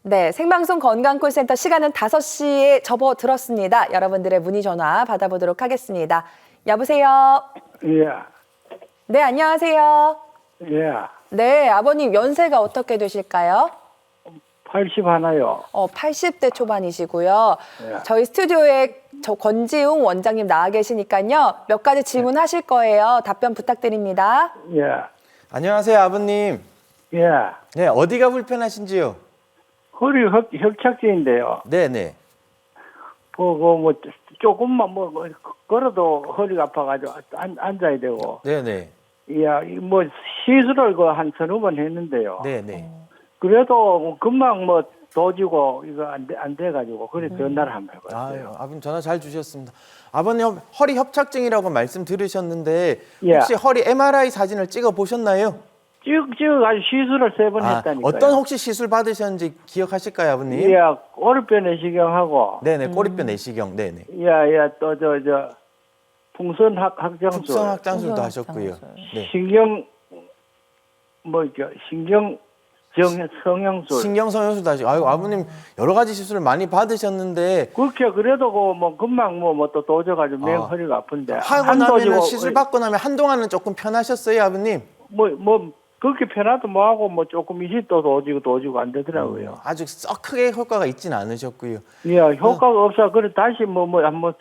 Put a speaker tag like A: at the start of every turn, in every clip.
A: 네, 생방송 건강콜센터 시간은 5시에 접어들었습니다. 여러분들의 문의 전화 받아보도록 하겠습니다. 여보세요?
B: 예,
A: 네, 안녕하세요.
B: 예.
A: 네, 아버님 연세가 어떻게 되실까요?
B: 80 하나요.
A: 80대 초반이시고요.
B: 예.
A: 저희 스튜디오에 권지웅 원장님 나와 계시니까요. 몇 가지 질문하실 거예요. 답변 부탁드립니다.
B: 예,
C: 안녕하세요, 아버님.
B: 예.
C: 네, 어디가 불편하신지요?
B: 허리 협착증인데요.
C: 네네.
B: 뭐, 조금만 걸어도 허리가 아파가지고 앉아야 되고.
C: 네네.
B: 야, 뭐, 시술을 한 서너 번 했는데요.
C: 네네.
B: 그래도 금방 도지고, 이거 안 돼가지고, 그래 전화를 한번
C: 아유,
B: 해봤어요.
C: 아버님 전화 잘 주셨습니다. 아버님 허리 협착증이라고 말씀 들으셨는데
B: 예.
C: 혹시 허리 MRI 사진을 찍어 보셨나요?
B: 찍어가지고 시술을 3번
C: 아,
B: 했다니까요.
C: 어떤 혹시 시술 받으셨는지 기억하실까요, 아버님?
B: 예, 오른뼈 내시경하고.
C: 네네, 꼬리뼈 내시경. 네네.
B: 예, 또, 풍선 확장술.
C: 풍선 확장술도
A: 풍선
C: 하셨고요.
A: 확장술.
C: 네.
B: 신경 성형술.
C: 신경 성형술도 하시고, 아유, 아버님 여러 가지 시술을 많이 받으셨는데
B: 그렇게 그래도 금방 또 도져가지고 맹 허리가 아픈데.
C: 하고 나면 시술 받고 나면 한동안은 조금 편하셨어요, 아버님?
B: 그렇게 편하도 뭐하고 조금 이시 또 도지고 안 되더라고요.
C: 아직 썩 크게 효과가 있지는 않으셨고요.
B: 예, 효과가 없어. 그래 다시 한번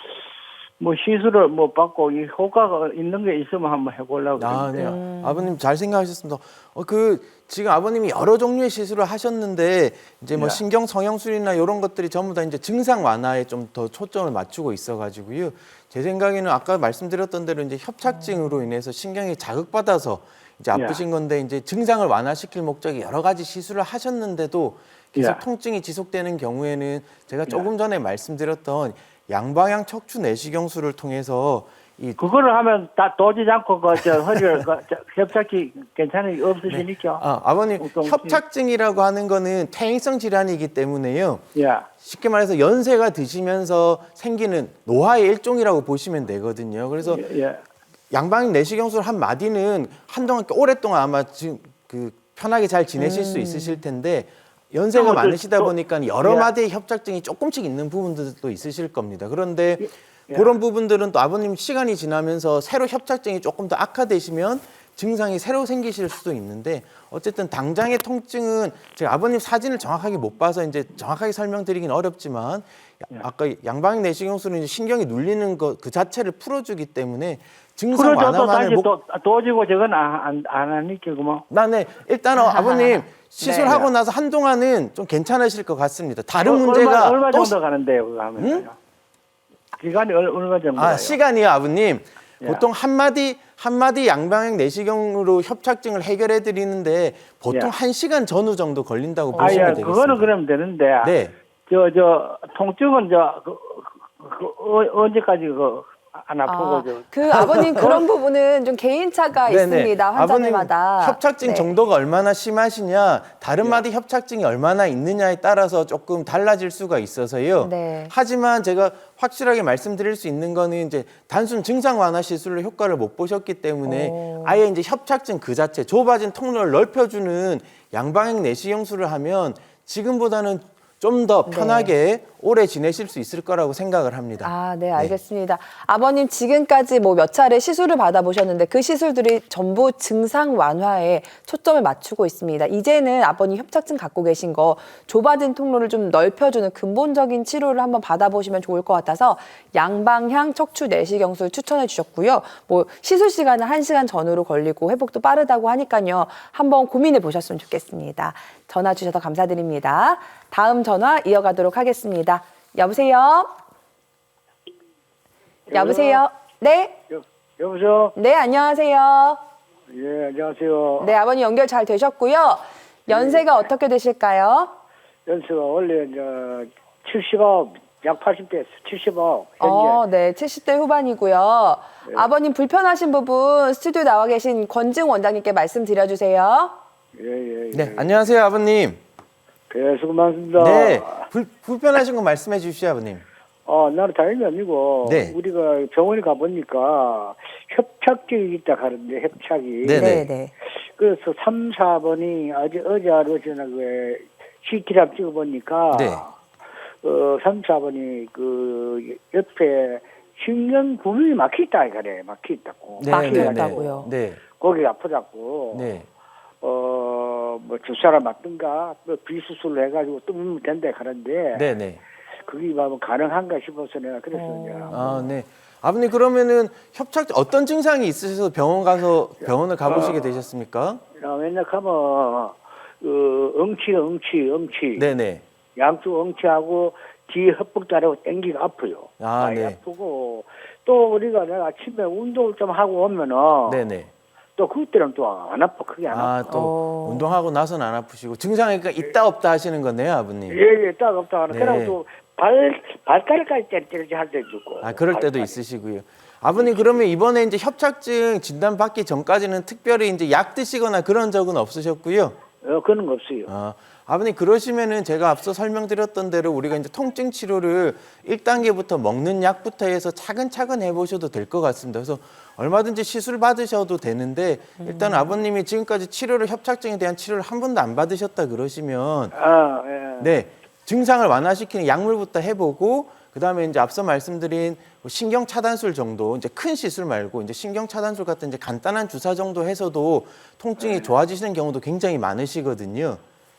B: 시술을 받고 이 효과가 있는 게 있으면 한번 해보려고.
C: 아, 네.
B: 그러는데.
C: 아버님 잘 생각하셨습니다. 지금 아버님이 여러 종류의 시술을 하셨는데 이제 뭐
B: 예.
C: 신경 성형술이나 이런 것들이 전부 다 이제 증상 완화에 좀 더 초점을 맞추고 있어가지고요. 제 생각에는 아까 말씀드렸던 대로 이제 협착증으로 인해서 신경이 자극받아서 이제 아프신 건데 이제 증상을 완화시킬 목적이 여러 가지 시술을 하셨는데도 계속
B: 예.
C: 통증이 지속되는 경우에는 제가 조금 전에 말씀드렸던 양방향 척추 내시경술을 통해서
B: 그거를 하면 다 도지지 않고 허리를 협착이 괜찮은 게 없으시니까.
C: 아버님
B: 어떤
C: 협착증이라고 하는 거는 퇴행성 질환이기 때문에요.
B: 예.
C: 쉽게 말해서 연세가 드시면서 생기는 노화의 일종이라고 보시면 되거든요. 그래서
B: 예.
C: 양방향 내시경술 한 마디는 한동안 오랫동안 아마 지금 편하게 잘 지내실 수 있으실 텐데 연세가 많으시다 보니까 여러
B: 예.
C: 마디의 협착증이 조금씩 있는 부분들도 있으실 겁니다. 그런데 그런 부분들은 또 아버님 시간이 지나면서 새로 협착증이 조금 더 악화되시면 증상이 새로 생기실 수도 있는데 어쨌든 당장의 통증은 제가 아버님 사진을 정확하게 못 봐서 이제 정확하게 설명드리긴 어렵지만 아까 양방향 내시경술은 이제 신경이 눌리는 것 그 자체를 풀어주기 때문에 증상
B: 풀어줘도 다시
C: 완화만을
B: 도지고 저건 안 하니까 뭐.
C: 네, 일단은 아버님 시술하고 나서 한동안은 좀 괜찮으실 것 같습니다. 다른 문제가
B: 얼마
C: 또
B: 정도 가는데요, 그거 하면? 기간이 얼마 정도 가요?
C: 시간이요, 아버님.
B: 예.
C: 보통 한마디 양방향 내시경으로 협착증을 해결해 드리는데 보통
B: 예.
C: 1시간 전후 정도 걸린다고 보시면 되겠습니다.
B: 그거는 그러면 되는데.
C: 네.
B: 통증은 언제까지 안 아프고
A: 아버님 그런 부분은 좀 개인차가 있습니다. 환자들마다.
C: 아버님 협착증
A: 네.
C: 정도가 얼마나 심하시냐, 다른 마디 협착증이 얼마나 있느냐에 따라서 조금 달라질 수가 있어서요.
A: 네.
C: 하지만 제가 확실하게 말씀드릴 수 있는 거는 이제 단순 증상 완화 시술로 효과를 못 보셨기 때문에 아예 이제 협착증 그 자체 좁아진 통로를 넓혀주는 양방향 내시경술을 하면 지금보다는 좀 더 편하게 오래 지내실 수 있을 거라고 생각을 합니다.
A: 네, 알겠습니다. 아버님 지금까지 몇 차례 시술을 받아보셨는데 그 시술들이 전부 증상 완화에 초점을 맞추고 있습니다. 이제는 아버님 협착증 갖고 계신 거 좁아진 통로를 좀 넓혀주는 근본적인 치료를 한번 받아보시면 좋을 것 같아서 양방향 척추 내시경술 추천해 주셨고요. 시술 시간은 1시간 전후로 걸리고 회복도 빠르다고 하니까요. 한번 고민해 보셨으면 좋겠습니다. 전화 주셔서 감사드립니다. 다음 전화 이어가도록 하겠습니다. 여보세요? 여보세요? 네?
B: 여보세요?
A: 네, 안녕하세요.
B: 예, 안녕하세요.
A: 네, 아버님 연결 잘 되셨고요. 연세가 어떻게 되실까요?
B: 연수가 원래 70억, 약 80대 70억 현재.
A: 네, 70대 후반이고요. 아버님 불편하신 부분 스튜디오 나와 계신 권지웅 원장님께 말씀드려주세요.
B: 예.
C: 네, 안녕하세요, 아버님.
B: 예, 수고 많습니다.
C: 네, 불편하신 거 말씀해 주시죠, 아버님.
B: 나는 다행이 아니고,
C: 네.
B: 우리가 병원에 가보니까 협착증이 있다 하는데, 협착이.
C: 네네.
A: 네.
B: 그래서 3, 4번이 어제 하루 전에 CT를 찍어보니까
C: 네.
B: 삼사번이 그 옆에 신경 구멍이 막혀있다 그래. 막혀있다고.
C: 네,
A: 막혀있다고요.
C: 네.
B: 거기 아프다고.
C: 네.
B: 뭐 주사를 맞든가 뭐 비수술을 해가지고 뜨면 된다 그러는데
C: 네, 네.
B: 그게 뭐 가능한가 싶어서 내가 그래서 이제
C: 아, 네. 아버님 그러면은 협착증 어떤 증상이 있으셔서 병원을 가보시게 되셨습니까?
B: 왜냐하면 엉치
C: 네, 네.
B: 양쪽 엉치하고 뒤 헛복다리하고 땡기가 아파요.
C: 아,
B: 많이
C: 네.
B: 아프고 또 우리가 내가 아침에 운동을 좀 하고 오면은
C: 네, 네.
B: 또 그때는 또 안 아파. 크게 안 아파.
C: 아, 또 운동하고 나서는 안 아프시고 증상이 그러니까 있다 없다 하시는 거네요, 아버님.
B: 예, 딱 없다 하는.
C: 네.
B: 그러고 또 발가락까지 때리지 할 때 있고.
C: 아, 그럴 때도 있으시고요. 아버님 그러면 이번에 이제 협착증 진단 받기 전까지는 특별히 이제 약 드시거나 그런 적은 없으셨고요.
B: 그런 거 없어요.
C: 아버님 그러시면은 제가 앞서 설명드렸던 대로 우리가 이제 통증 치료를 1단계부터 먹는 약부터 해서 차근차근 해보셔도 될 것 같습니다. 그래서 얼마든지 시술 받으셔도 되는데 일단 아버님이 지금까지 협착증에 대한 치료를 한 번도 안 받으셨다 그러시면
B: 예.
C: 네, 증상을 완화시키는 약물부터 해보고 그다음에 이제 앞서 말씀드린 신경 차단술 정도 이제 큰 시술 말고 이제 신경 차단술 같은 이제 간단한 주사 정도 해서도 통증이 좋아지시는 경우도 굉장히 많으시거든요.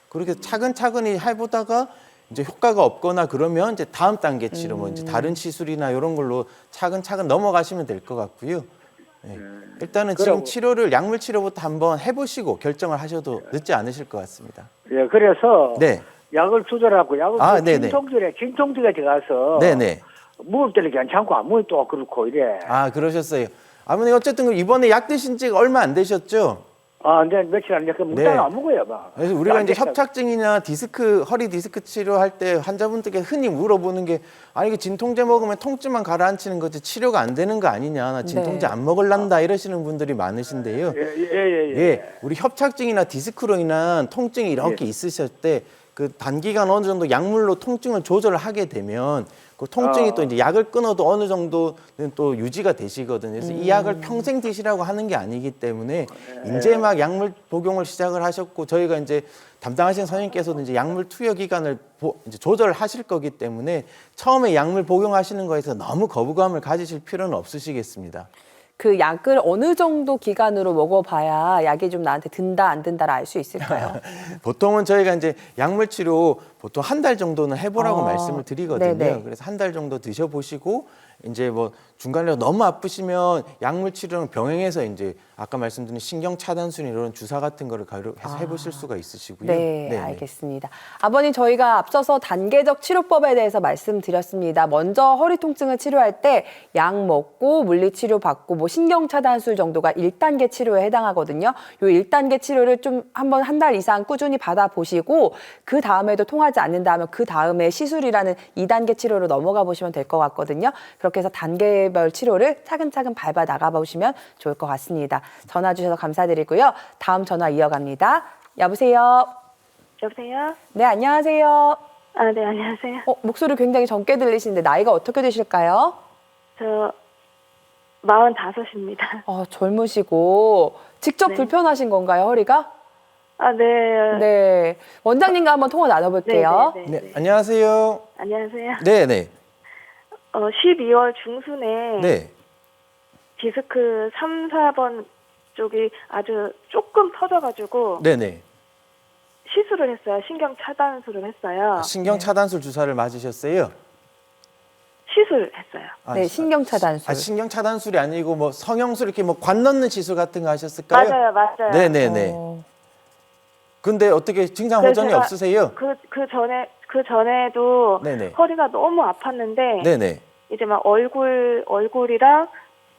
C: 그렇게 차근차근히 해보다가 이제 효과가 없거나 그러면 이제 다음 단계 치료 뭐 이제 다른 시술이나 이런 걸로 차근차근 넘어가시면 될 것 같고요. 네. 일단은 지금 치료를 약물 치료부터 한번 해보시고 결정을 하셔도 늦지 않으실 것 같습니다.
B: 예, 그래서
C: 네.
B: 약을 조절하고 약을
C: 네네.
B: 진통제가 들어가서
C: 네네.
B: 무을 때는 괜찮고 안 무을 또 그렇고 이래.
C: 아, 그러셨어요. 아버님 어쨌든 이번에 약 드신 지가 얼마 안 되셨죠?
B: 근데 며칠 안 됐고 먹다가 안 먹어요, 막.
C: 그래서 우리가
B: 안
C: 이제
B: 됐다고.
C: 협착증이나 허리 디스크 치료할 때 환자분들께 흔히 물어보는 게 아니 이게 진통제 먹으면 통증만 가라앉히는 거지 치료가 안 되는 거 아니냐. 나 진통제
A: 네.
C: 안 먹을란다 이러시는 분들이 많으신데요.
B: 예.
C: 우리 협착증이나 디스크로 인한 통증이 이렇게 있으실 때 그 단기간 어느 정도 약물로 통증을 조절을 하게 되면 그 통증이 또 이제 약을 끊어도 어느 정도는 또 유지가 되시거든요. 그래서 이 약을 평생 드시라고 하는 게 아니기 때문에 이제 막 약물 복용을 시작을 하셨고 저희가 이제 담당하신 선생님께서도 이제 약물 투여 기간을 이제 조절하실 거기 때문에 처음에 약물 복용하시는 거에서 너무 거부감을 가지실 필요는 없으시겠습니다.
A: 그 약을 어느 정도 기간으로 먹어봐야 약이 좀 나한테 든다 안 든다를 알 수 있을까요?
C: 보통은 저희가 이제 약물 치료 보통 한 달 정도는 해보라고 말씀을 드리거든요.
A: 네네.
C: 그래서 한 달 정도 드셔보시고 이제 뭐 중간에 너무 아프시면 약물 치료는 병행해서 이제 아까 말씀드린 신경 차단술 이런 주사 같은 거를 해서 해보실 수가 있으시고요.
A: 네,
C: 네네.
A: 알겠습니다. 아버님 저희가 앞서서 단계적 치료법에 대해서 말씀드렸습니다. 먼저 허리 통증을 치료할 때 약 먹고 물리치료 받고 뭐 신경차단술 정도가 1단계 치료에 해당하거든요. 요 1단계 치료를 좀 한번 한 달 이상 꾸준히 받아보시고 그 다음에도 통하지 않는다면 그 다음에 시술이라는 2단계 치료로 넘어가 보시면 될 것 같거든요. 그렇게 해서 단계별 치료를 차근차근 밟아 나가보시면 좋을 것 같습니다. 전화 주셔서 감사드리고요. 다음 전화 이어갑니다. 여보세요?
D: 여보세요?
A: 네, 안녕하세요.
D: 네, 안녕하세요.
A: 목소리 굉장히 젊게 들리시는데 나이가 어떻게 되실까요?
D: 저 45입니다.
A: 젊으시고 직접
D: 네.
A: 불편하신 건가요, 허리가?
D: 네.
A: 네. 원장님과 한번 통화 나눠볼게요.
C: 네, 안녕하세요.
D: 안녕하세요.
C: 네네.
D: 12월 중순에
C: 네.
D: 디스크 3, 4번 쪽이 아주 조금 터져가지고
C: 네네.
D: 시술을 했어요. 신경 차단술을 했어요.
C: 신경 차단술 주사를 맞으셨어요?
D: 시술했어요.
A: 네, 신경차단술.
C: 신경 차단술이 아니고 뭐 성형술 이렇게 뭐 관 넣는 시술 같은 거 하셨을까요?
D: 맞아요.
C: 네네네. 근데 어떻게 증상
D: 그래서
C: 호전이
D: 제가
C: 없으세요?
D: 그 전에도
C: 네네.
D: 허리가 너무 아팠는데
C: 네네.
D: 이제 막 얼굴이랑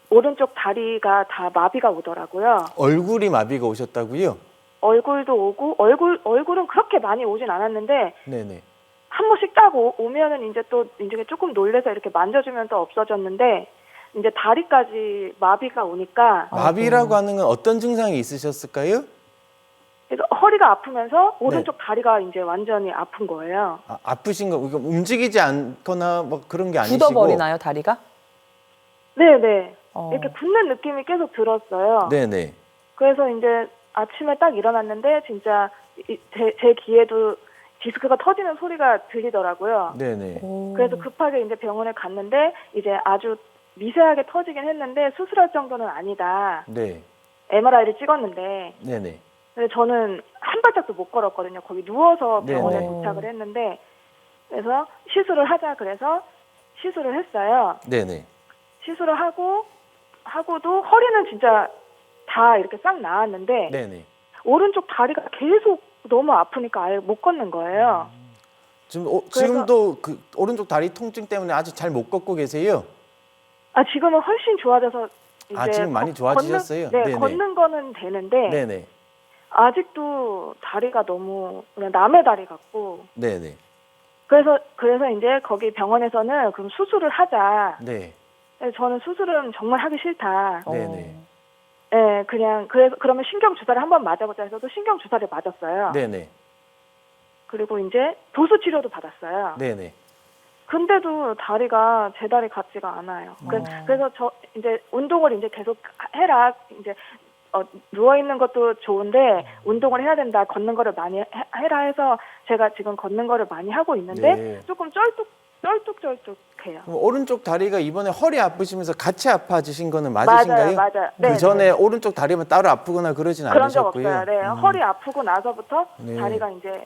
D: 오른쪽 다리가 다 마비가 오더라고요.
C: 얼굴이 마비가 오셨다고요?
D: 얼굴도 오고 얼굴은 그렇게 많이 오진 않았는데
C: 네네.
D: 한 번씩 딱 오면은 이제 조금 놀래서 이렇게 만져주면 또 없어졌는데 이제 다리까지 마비가 오니까
C: 마비라고 하는 건 어떤 증상이 있으셨을까요?
D: 그래서 허리가 아프면서 오른쪽 다리가 이제 완전히 아픈 거예요.
C: 아프신 거, 그러니까 움직이지 않거나 뭐 그런 게 아니시고.
A: 굳어버리나요, 다리가?
D: 네네. 이렇게 굳는 느낌이 계속 들었어요.
C: 네네.
D: 그래서 이제 아침에 딱 일어났는데 진짜 제 귀에도 디스크가 터지는 소리가 들리더라고요.
C: 네네.
D: 그래서 급하게 이제 병원에 갔는데 이제 아주 미세하게 터지긴 했는데 수술할 정도는 아니다.
C: 네.
D: MRI를 찍었는데
C: 네네.
D: 근데 저는 한 발짝도 못 걸었거든요. 거기 누워서 병원에
C: 네네.
D: 도착을 했는데 그래서 시술을 하자 그래서 시술을 했어요.
C: 네네.
D: 시술을 하고도 허리는 진짜 다 이렇게 싹 나았는데
C: 네네.
D: 오른쪽 다리가 계속 너무 아프니까 아예 못 걷는 거예요.
C: 지금도 그 오른쪽 다리 통증 때문에 아직 잘 못 걷고 계세요?
D: 아 지금은 훨씬 좋아져서 이제
C: 지금 많이 좋아지셨어요?
D: 걷는, 네,
C: 네네.
D: 걷는 거는 되는데
C: 네네.
D: 아직도 다리가 너무 그냥 남의 다리 같고
C: 네네.
D: 그래서 이제 거기 병원에서는 그럼 수술을 하자.
C: 네.
D: 저는 수술은 정말 하기 싫다.
C: 네네.
D: 네, 그러면 신경 주사를 한번 맞아보자 해서도 신경 주사를 맞았어요.
C: 네네.
D: 그리고 이제 도수 치료도 받았어요.
C: 네네.
D: 근데도 다리가 제 다리 같지가 않아요. 그래서 저 이제 운동을 이제 계속 해라. 이제 누워 있는 것도 좋은데 운동을 해야 된다. 걷는 거를 많이 해라 해서 제가 지금 걷는 거를 많이 하고 있는데
C: 네.
D: 조금 쩔뚝해요.
C: 그럼 오른쪽 다리가 이번에 허리 아프시면서 같이 아파지신 거는 맞으신가요?
D: 맞아요. 네,
C: 그 전에 오른쪽 다리만 따로 아프거나 그러진
D: 그런 적
C: 않으셨고요.
D: 없어요. 네, 허리 아프고 나서부터
C: 네.
D: 다리가 이제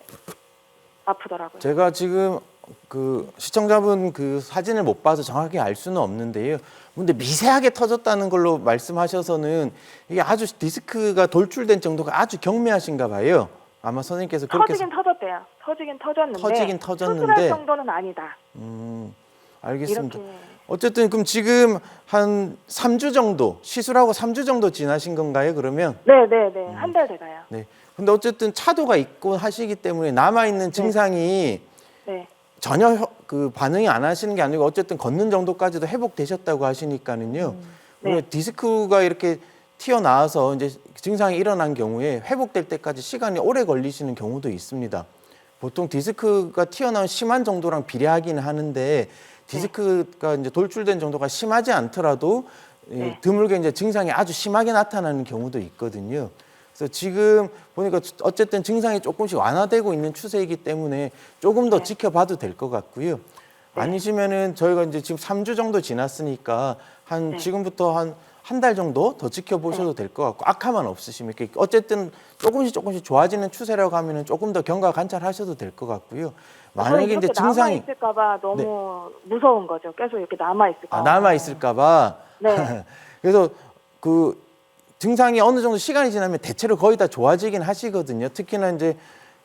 D: 아프더라고요.
C: 제가 지금 그 시청자분 그 사진을 못 봐서 정확히 알 수는 없는데요. 근데 미세하게 터졌다는 걸로 말씀하셔서는 이게 아주 디스크가 돌출된 정도가 아주 경미하신가 봐요. 아마 선생님께서 그렇게
D: 터지긴 터졌는데
C: 터졌는데
D: 수술할 정도는 아니다.
C: 알겠습니다.
D: 이렇게.
C: 어쨌든 그럼 지금 한 3주 정도 시술하고 3주 정도 지나신 건가요? 그러면?
D: 네. 한 달 돼가요.
C: 네. 근데 어쨌든 차도가 있고 하시기 때문에 남아 있는 증상이
D: 네.
C: 전혀 그 반응이 안 하시는 게 아니고 어쨌든 걷는 정도까지도 회복되셨다고 하시니까는요.
D: 네.
C: 네. 디스크가 이렇게 튀어나와서 이제 증상이 일어난 경우에 회복될 때까지 시간이 오래 걸리시는 경우도 있습니다. 보통 디스크가 튀어나온 심한 정도랑 비례하기는 하는데 디스크가 이제 돌출된 정도가 심하지 않더라도
D: 네.
C: 드물게 이제 증상이 아주 심하게 나타나는 경우도 있거든요. 그래서 지금 보니까 어쨌든 증상이 조금씩 완화되고 있는 추세이기 때문에 조금 더
D: 네.
C: 지켜봐도 될 것 같고요. 아니시면은 저희가 이제 지금 3주 정도 지났으니까 한
D: 네.
C: 지금부터 한 달 정도 더 지켜보셔도 될 것 같고 악화만 없으시면 이렇게 어쨌든 조금씩 좋아지는 추세라고 하면은 조금 더 경과 관찰하셔도 될 것 같고요. 만약에 이제 증상이
D: 남아 있을까봐 너무 무서운 거죠. 계속 이렇게 남아 있을까.
C: 남아 있을까봐.
D: 네.
C: 그래서 그 증상이 어느 정도 시간이 지나면 대체로 거의 다 좋아지긴 하시거든요. 특히나 이제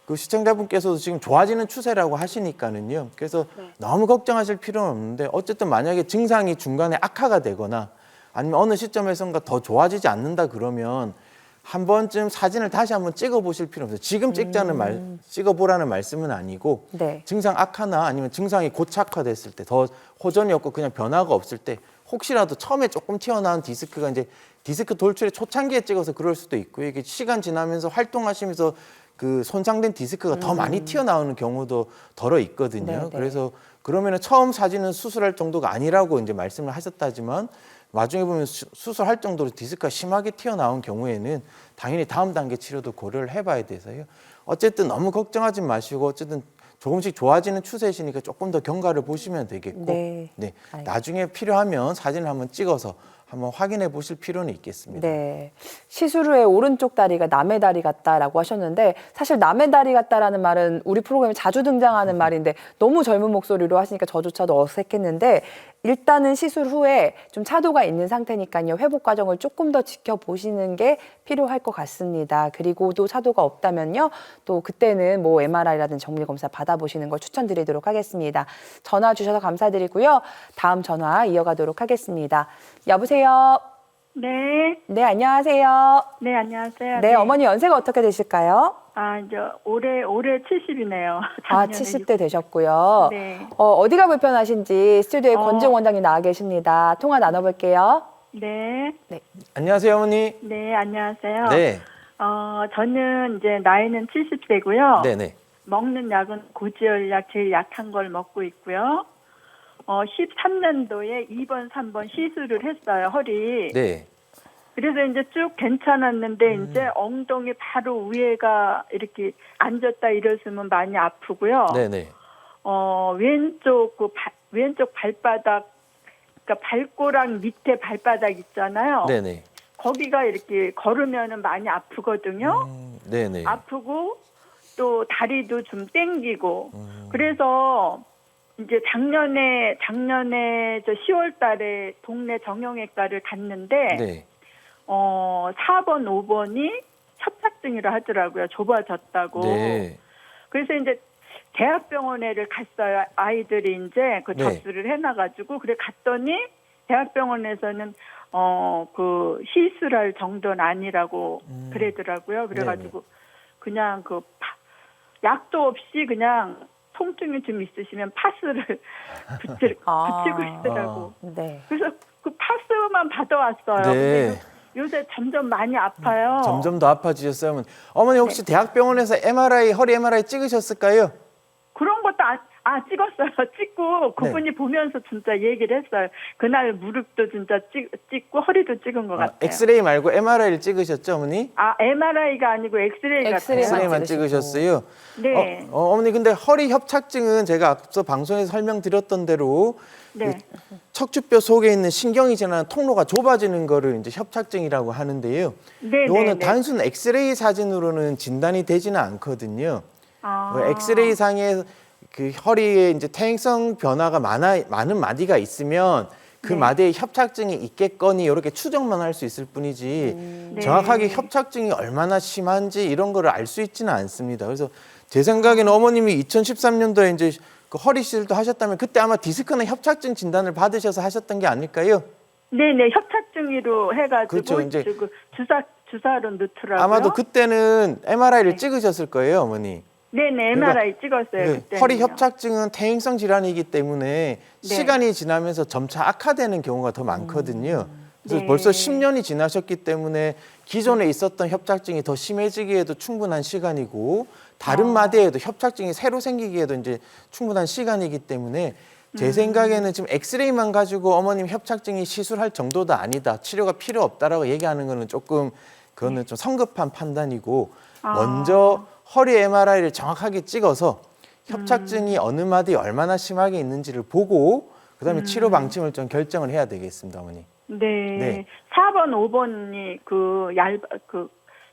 C: 그 시청자분께서도 지금 좋아지는 추세라고 하시니까는요. 그래서
D: 네.
C: 너무 걱정하실 필요는 없는데 어쨌든 만약에 증상이 중간에 악화가 되거나 아니면 어느 시점에선가 더 좋아지지 않는다 그러면 한 번쯤 사진을 다시 한번 찍어보실 필요 없어요. 지금 찍어보라는 말씀은 아니고
A: 네.
C: 증상 악화나 아니면 증상이 고착화됐을 때 더 호전이 없고 그냥 변화가 없을 때 혹시라도 처음에 조금 튀어나온 디스크가 이제 디스크 돌출의 초창기에 찍어서 그럴 수도 있고요. 이게 시간 지나면서 활동하시면서 그 손상된 디스크가 더 많이 튀어나오는 경우도 덜어 있거든요.
A: 네네.
C: 그래서 그러면은 처음 사진은 수술할 정도가 아니라고 이제 말씀을 하셨다지만 나중에 보면 수술할 정도로 디스크가 심하게 튀어나온 경우에는 당연히 다음 단계 치료도 고려를 해봐야 돼서요. 어쨌든 너무 걱정하지 마시고 어쨌든 조금씩 좋아지는 추세시니까 조금 더 경과를 보시면 되겠고
A: 네.
C: 나중에 필요하면 사진을 한번 찍어서 한번 확인해 보실 필요는 있겠습니다.
A: 네. 시술 후에 오른쪽 다리가 남의 다리 같다라고 하셨는데 사실 남의 다리 같다라는 말은 우리 프로그램에 자주 등장하는 말인데 너무 젊은 목소리로 하시니까 저조차도 어색했는데 일단은 시술 후에 좀 차도가 있는 상태니까요. 회복 과정을 조금 더 지켜보시는 게 필요할 것 같습니다. 그리고 또 차도가 없다면요. 또 그때는 뭐 MRI라든지 정밀 검사 받아보시는 걸 추천드리도록 하겠습니다. 전화 주셔서 감사드리고요. 다음 전화 이어가도록 하겠습니다. 여보세요.
E: 네,
A: 네, 안녕하세요.
E: 네, 안녕하세요.
A: 네, 어머니 연세가 어떻게 되실까요?
E: 이제 올해 70이네요.
A: 아, 70대 되셨고요.
E: 네.
A: 어디가 불편하신지 스튜디오에
E: 어.
A: 권지웅 원장님 나와 계십니다. 통화 나눠볼게요.
E: 네,
C: 안녕하세요, 어머니.
E: 네, 안녕하세요.
C: 네,
E: 저는 이제 나이는 70대고요.
C: 네.
E: 먹는 약은 고지혈약 제일 약한 걸 먹고 있고요. 13년도에 2번, 3번 시술을 했어요, 허리.
C: 네.
E: 그래서 이제 쭉 괜찮았는데 이제 엉덩이 바로 위에가 이렇게 앉았다 일어서면 많이 아프고요.
C: 네네.
E: 왼쪽 발바닥, 그러니까 발꼬락 밑에 발바닥 있잖아요.
C: 네네.
E: 거기가 이렇게 걸으면은 많이 아프거든요.
C: 네네.
E: 아프고 또 다리도 좀 땡기고. 그래서 이제 작년에 저 10월 달에 동네 정형외과를 갔는데
C: 네.
E: 4번, 5번이 협착증이라 하더라고요. 좁아졌다고.
C: 네.
E: 그래서 이제 대학병원에를 갔어요. 아이들이 이제 그
C: 네.
E: 접수를 해놔가지고 그래 갔더니 대학병원에서는 그 시술할 정도는 아니라고 그러더라고요. 그래가지고 그냥 약도 없이 그냥 통증이 좀 있으시면 파스를 붙이고 있더라고.
A: 네.
E: 그래서 그 파스만 받아왔어요.
C: 네.
E: 근데 요새 점점 많이 아파요.
C: 점점 더 아파지셨어요. 어머니 혹시 대학병원에서 MRI, 허리 MRI 찍으셨을까요?
E: 그런 것도 찍었어요. 찍고 그분이 보면서 진짜 얘기를 했어요. 그날 무릎도 진짜 찍고 허리도 찍은 것 같아요.
C: 엑스레이 말고 MRI를 찍으셨죠, 어머니?
E: MRI가 아니고 엑스레이 같아요.
C: 엑스레이만 찍으셨어요.
E: 네.
C: 어머니 근데 허리 협착증은 제가 앞서 방송에서 설명드렸던 대로
E: 네.
C: 척추뼈 속에 있는 신경이 지나는 통로가 좁아지는 거를 이제 협착증이라고 하는데요.
E: 네.
C: 이거는 단순 엑스레이 사진으로는 진단이 되지는 않거든요. 엑스레이 상에 그 허리에 이제 퇴행성 변화가 많은 마디가 있으면 그 마디에 협착증이 있겠거니 이렇게 추정만 할 수 있을 뿐이지 정확하게 협착증이 얼마나 심한지 이런 거를 알 수 있지는 않습니다. 그래서 제 생각에는 어머님이 2013년도에 이제 그 허리 시술도 하셨다면 그때 아마 디스크나 협착증 진단을 받으셔서 하셨던 게 아닐까요?
E: 네네. 협착증으로 해가지고
C: 그렇죠, 이제
E: 그 주사로 넣더라고요.
C: 아마도 그때는 MRI를 찍으셨을 거예요, 어머니.
E: 네네. MRI 찍었어요. 그때.
C: 허리 협착증은 퇴행성 질환이기 때문에 시간이 지나면서 점차 악화되는 경우가 더 많거든요. 그래서
E: 네.
C: 벌써 10년이 지나셨기 때문에 기존에 있었던 협착증이 더 심해지기에도 충분한 시간이고 다른 마디에도 협착증이 새로 생기기에도 이제 충분한 시간이기 때문에 제 생각에는 지금 엑스레이만 가지고 어머님 협착증이 시술할 정도도 아니다. 치료가 필요 없다라고 얘기하는 거는 조금 그거는 좀 성급한 판단이고 먼저 허리 MRI를 정확하게 찍어서 협착증이 어느 마디에 얼마나 심하게 있는지를 보고 그다음에 치료 방침을 좀 결정을 해야 되겠습니다, 어머니.
E: 네. 4번, 5번이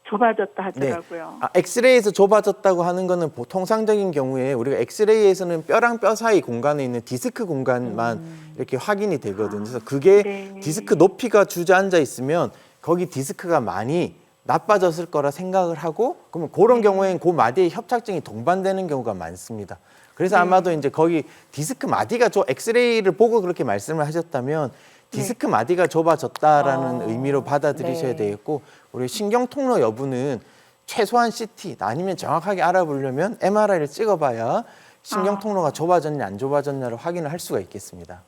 E: 좁아졌다 하더라고요.
C: 엑스레이에서 좁아졌다고 하는 거는 통상적인 경우에 우리가 엑스레이에서는 뼈랑 뼈 사이 공간에 있는 디스크 공간만 이렇게 확인이 되거든요. 그래서 그게 디스크 높이가 주저앉아 있으면 거기 디스크가 많이 나빠졌을 거라 생각을 하고 그러면 그런 경우에는 그 마디에 협착증이 동반되는 경우가 많습니다. 그래서 아마도 이제 거기 디스크 마디가 엑스레이를 보고 그렇게 말씀을 하셨다면 디스크 마디가 좁아졌다라는 의미로 받아들이셔야 되겠고 우리 신경 통로 여부는 최소한 CT 아니면 정확하게 알아보려면 MRI를 찍어봐야 신경 통로가 좁아졌냐 안 좁아졌냐를 확인을 할 수가 있겠습니다.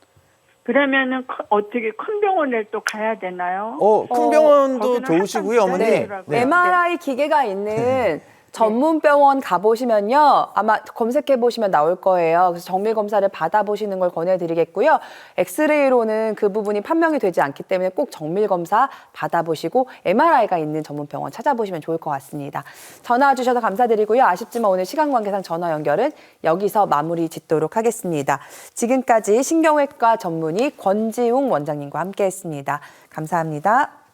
E: 그러면은 어떻게 큰 병원에 또 가야 되나요?
C: 큰 병원도
E: 거기는
C: 좋으시고요,
E: 한참
C: 어머니.
E: 기다리더라고요.
A: MRI 기계가 있는 전문 병원 가보시면요. 아마 검색해 보시면 나올 거예요. 그래서 정밀 검사를 받아보시는 걸 권해드리겠고요. 엑스레이로는 그 부분이 판명이 되지 않기 때문에 꼭 정밀 검사 받아보시고 MRI가 있는 전문 병원 찾아보시면 좋을 것 같습니다. 전화 주셔서 감사드리고요. 아쉽지만 오늘 시간 관계상 전화 연결은 여기서 마무리 짓도록 하겠습니다. 지금까지 신경외과 전문의 권지웅 원장님과 함께했습니다. 감사합니다.